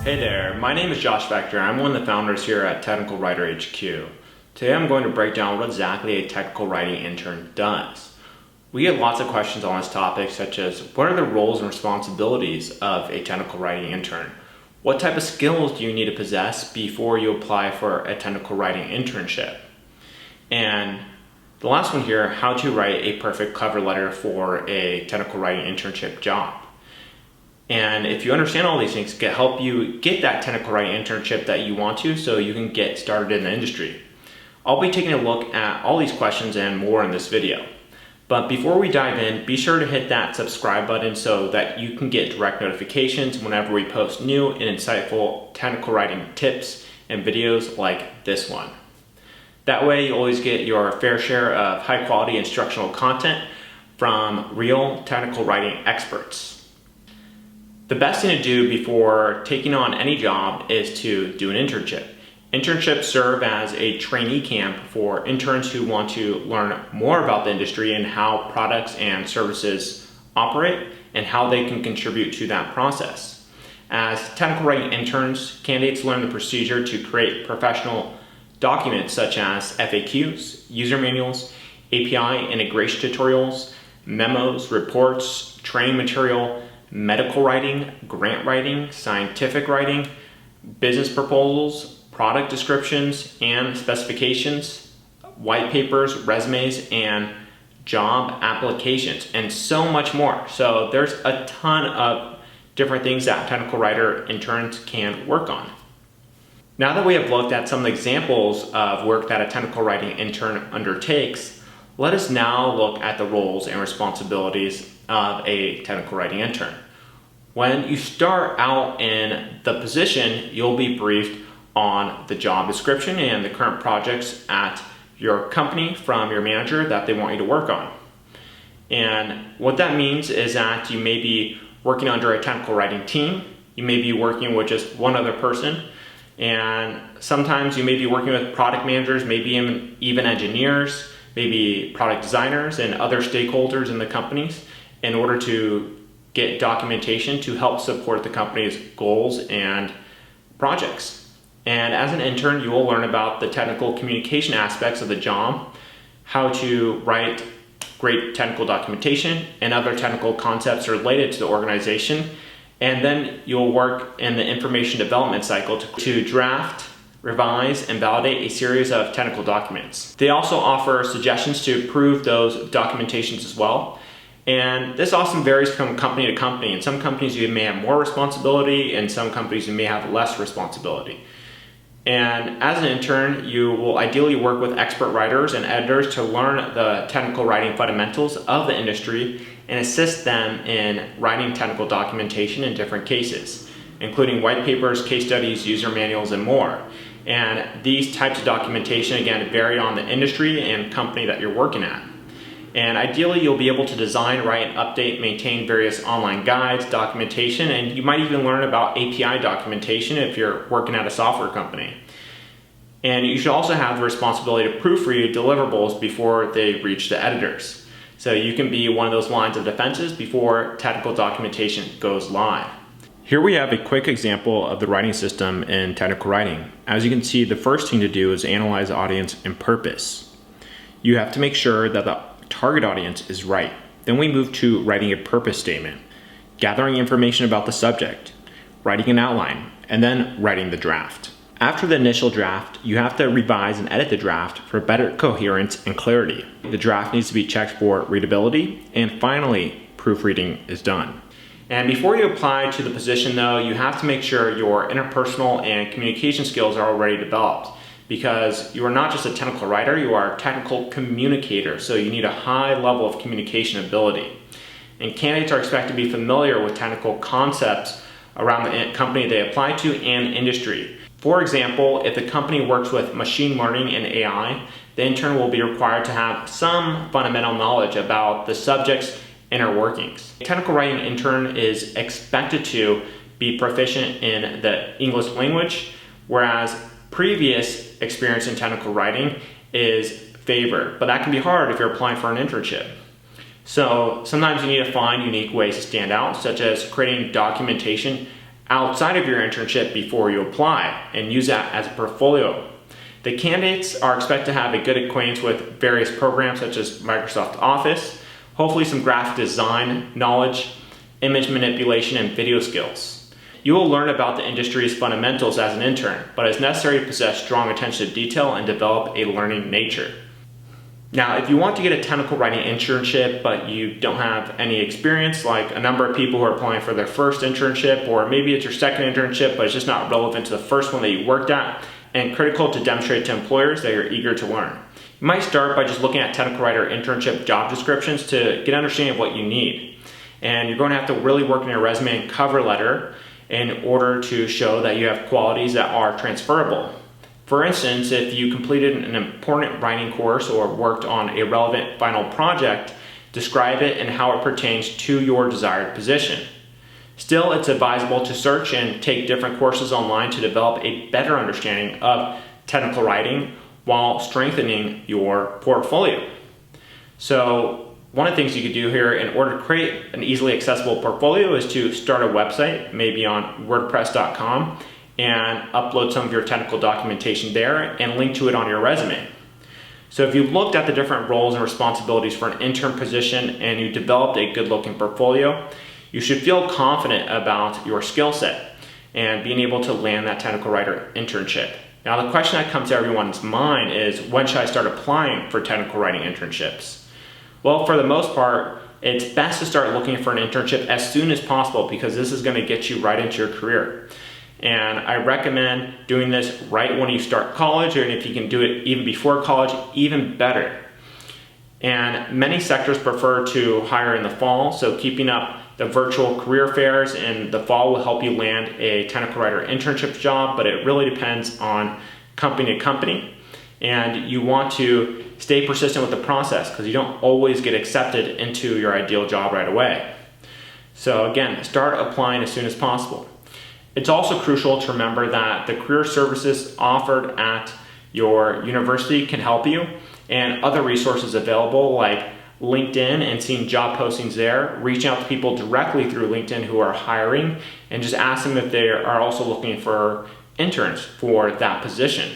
Hey there, my name is Josh Vector. I'm one of the founders here at Technical Writer HQ. Today I'm going to break down what exactly a technical writing intern does. We get lots of questions on this topic, such as what are the roles and responsibilities of a technical writing intern? What type of skills do you need to possess before you apply for a technical writing internship? And the last one here, how to write a perfect cover letter for a technical writing internship job. And if you understand all these things, can help you get that technical writing internship that you want to, so you can get started in the industry. I'll be taking a look at all these questions and more in this video. But before we dive in, be sure to hit that subscribe button so that you can get direct notifications whenever we post new and insightful technical writing tips and videos like this one. That way you always get your fair share of high quality instructional content from real technical writing experts. The best thing to do before taking on any job is to do an internship. Internships serve as a trainee camp for interns who want to learn more about the industry and how products and services operate and how they can contribute to that process. As technical writing interns, candidates learn the procedure to create professional documents such as FAQs, user manuals, API integration tutorials, memos, reports, training material, medical writing, grant writing, scientific writing, business proposals, product descriptions and specifications, white papers, resumes, and job applications, and so much more. So there's a ton of different things that technical writer interns can work on. Now that we have looked at some of the examples of work that a technical writing intern undertakes, let us now look at the roles and responsibilities of a technical writing intern. When you start out in the position, you'll be briefed on the job description and the current projects at your company from your manager that they want you to work on. And what that means is that you may be working under a technical writing team, you may be working with just one other person, and sometimes you may be working with product managers, maybe even engineers, maybe product designers and other stakeholders in the companies in order to get documentation to help support the company's goals and projects. And as an intern, you will learn about the technical communication aspects of the job, how to write great technical documentation and other technical concepts related to the organization. And then you'll work in the information development cycle to draft, revise, and validate a series of technical documents. They also offer suggestions to improve those documentations as well. And this often varies from company to company. In some companies you may have more responsibility, and some companies you may have less responsibility. And as an intern, you will ideally work with expert writers and editors to learn the technical writing fundamentals of the industry and assist them in writing technical documentation in different cases, including white papers, case studies, user manuals, and more. And these types of documentation, again, vary on the industry and company that you're working at. And ideally, you'll be able to design, write, update, maintain various online guides, documentation, and you might even learn about API documentation if you're working at a software company. And you should also have the responsibility to proofread deliverables before they reach the editors. So you can be one of those lines of defenses before technical documentation goes live. Here we have a quick example of the writing system in technical writing. As you can see, the first thing to do is analyze the audience and purpose. You have to make sure that the target audience is right. Then we move to writing a purpose statement, gathering information about the subject, writing an outline, and then writing the draft. After the initial draft, you have to revise and edit the draft for better coherence and clarity. The draft needs to be checked for readability, and finally, proofreading is done. And before you apply to the position though, you have to make sure your interpersonal and communication skills are already developed, because you are not just a technical writer, you are a technical communicator, so you need a high level of communication ability. And candidates are expected to be familiar with technical concepts around the company they apply to and industry. For example, if the company works with machine learning and AI, the intern will be required to have some fundamental knowledge about the subject's inner workings. A technical writing intern is expected to be proficient in the English language, whereas previous experience in technical writing is favored, but that can be hard if you're applying for an internship. So sometimes you need to find unique ways to stand out, such as creating documentation outside of your internship before you apply and use that as a portfolio. The candidates are expected to have a good acquaintance with various programs such as Microsoft Office, hopefully some graphic design knowledge, image manipulation, and video skills. You will learn about the industry's fundamentals as an intern, but it's necessary to possess strong attention to detail and develop a learning nature. Now, if you want to get a technical writing internship, but you don't have any experience, like a number of people who are applying for their first internship, or maybe it's your second internship, but it's just not relevant to the first one that you worked at, and critical to demonstrate to employers that you're eager to learn. You might start by just looking at technical writer internship job descriptions to get an understanding of what you need. And you're going to have to really work on your resume and cover letter in order to show that you have qualities that are transferable. For instance, if you completed an important writing course or worked on a relevant final project, describe it and how it pertains to your desired position. Still, it's advisable to search and take different courses online to develop a better understanding of technical writing while strengthening your portfolio. So, one of the things you could do here in order to create an easily accessible portfolio is to start a website, maybe on WordPress.com, and upload some of your technical documentation there and link to it on your resume. So if you've looked at the different roles and responsibilities for an intern position and you developed a good looking portfolio, you should feel confident about your skill set and being able to land that technical writer internship. Now the question that comes to everyone's mind is, when should I start applying for technical writing internships? Well, for the most part, it's best to start looking for an internship as soon as possible because this is going to get you right into your career. And I recommend doing this right when you start college, and if you can do it even before college, even better. And many sectors prefer to hire in the fall, so keeping up the virtual career fairs in the fall will help you land a technical writer internship job, but it really depends on company to company. And you want to stay persistent with the process because you don't always get accepted into your ideal job right away. So again, start applying as soon as possible. It's also crucial to remember that the career services offered at your university can help you, and other resources available like LinkedIn and seeing job postings there, reaching out to people directly through LinkedIn who are hiring and just ask them if they are also looking for interns for that position.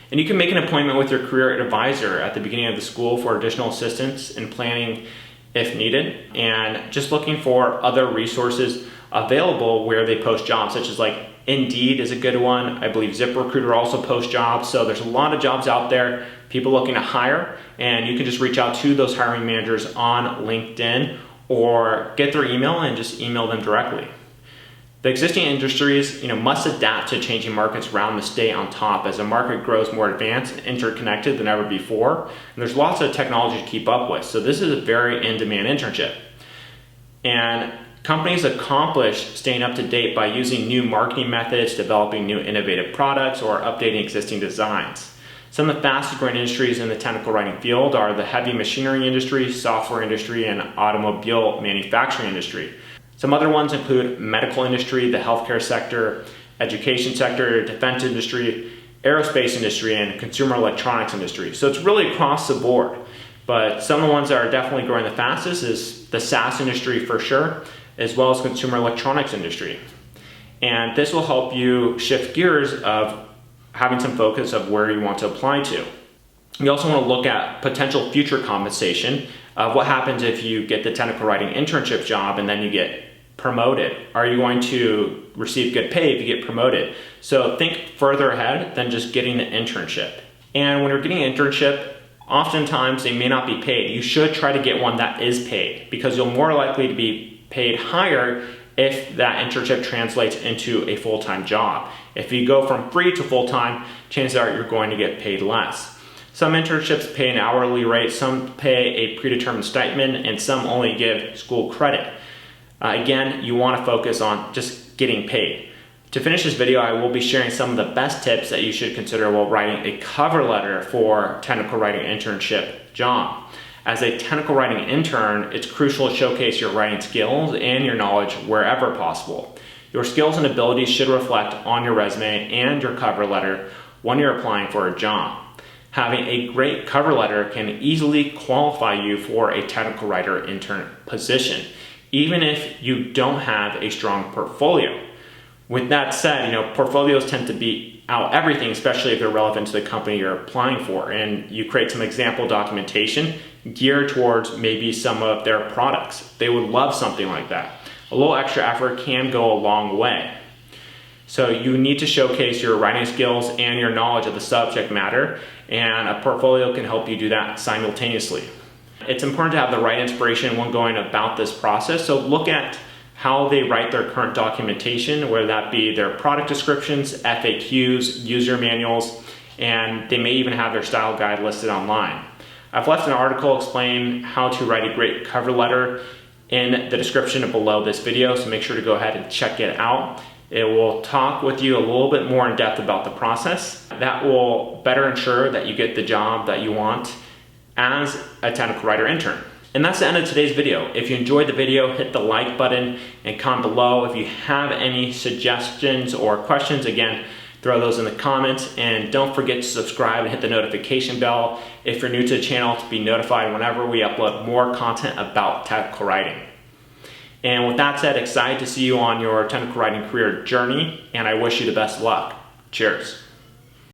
And you can make an appointment with your career advisor at the beginning of the school for additional assistance in planning if needed, and just looking for other resources available where they post jobs, such as like Indeed is a good one. I believe ZipRecruiter also posts jobs. So there's a lot of jobs out there, people looking to hire, and you can just reach out to those hiring managers on LinkedIn or get their email and just email them directly. The existing industries, must adapt to changing markets around to stay on top as the market grows more advanced and interconnected than ever before. And there's lots of technology to keep up with. So this is a very in-demand internship. And companies accomplish staying up to date by using new marketing methods, developing new innovative products, or updating existing designs. Some of the fastest growing industries in the technical writing field are the heavy machinery industry, software industry, and automobile manufacturing industry. Some other ones include medical industry, the healthcare sector, education sector, defense industry, aerospace industry, and consumer electronics industry. So it's really across the board. But some of the ones that are definitely growing the fastest is the SaaS industry for sure, as well as consumer electronics industry. And this will help you shift gears of having some focus of where you want to apply to. You also want to look at potential future compensation of what happens if you get the technical writing internship job and then you get promoted. Are you going to receive good pay if you get promoted? So think further ahead than just getting the internship. And when you're getting an internship, oftentimes they may not be paid. You should try to get one that is paid because you're more likely to be paid higher if that internship translates into a full-time job. If you go from free to full-time, chances are you're going to get paid less. Some internships pay an hourly rate, some pay a predetermined stipend, and some only give school credit. Again, you want to focus on just getting paid. To finish this video, I will be sharing some of the best tips that you should consider while writing a cover letter for technical writing internship job. As a technical writing intern, it's crucial to showcase your writing skills and your knowledge wherever possible. Your skills and abilities should reflect on your resume and your cover letter when you're applying for a job. Having a great cover letter can easily qualify you for a technical writer intern position, even if you don't have a strong portfolio. With that said, portfolios tend to beat out everything, especially if they're relevant to the company you're applying for. And you create some example documentation geared towards maybe some of their products. They would love something like that. A little extra effort can go a long way. So you need to showcase your writing skills and your knowledge of the subject matter, and a portfolio can help you do that simultaneously. It's important to have the right inspiration when going about this process. So look at how they write their current documentation, whether that be their product descriptions, FAQs, user manuals, and they may even have their style guide listed online. I've left an article explaining how to write a great cover letter in the description below this video, so make sure to go ahead and check it out. It will talk with you a little bit more in depth about the process. That will better ensure that you get the job that you want as a technical writer intern. And that's the end of today's video. If you enjoyed the video, hit the like button and comment below. If you have any suggestions or questions, again, throw those in the comments. And don't forget to subscribe and hit the notification bell if you're new to the channel to be notified whenever we upload more content about technical writing. And with that said, excited to see you on your technical writing career journey, and I wish you the best of luck. Cheers.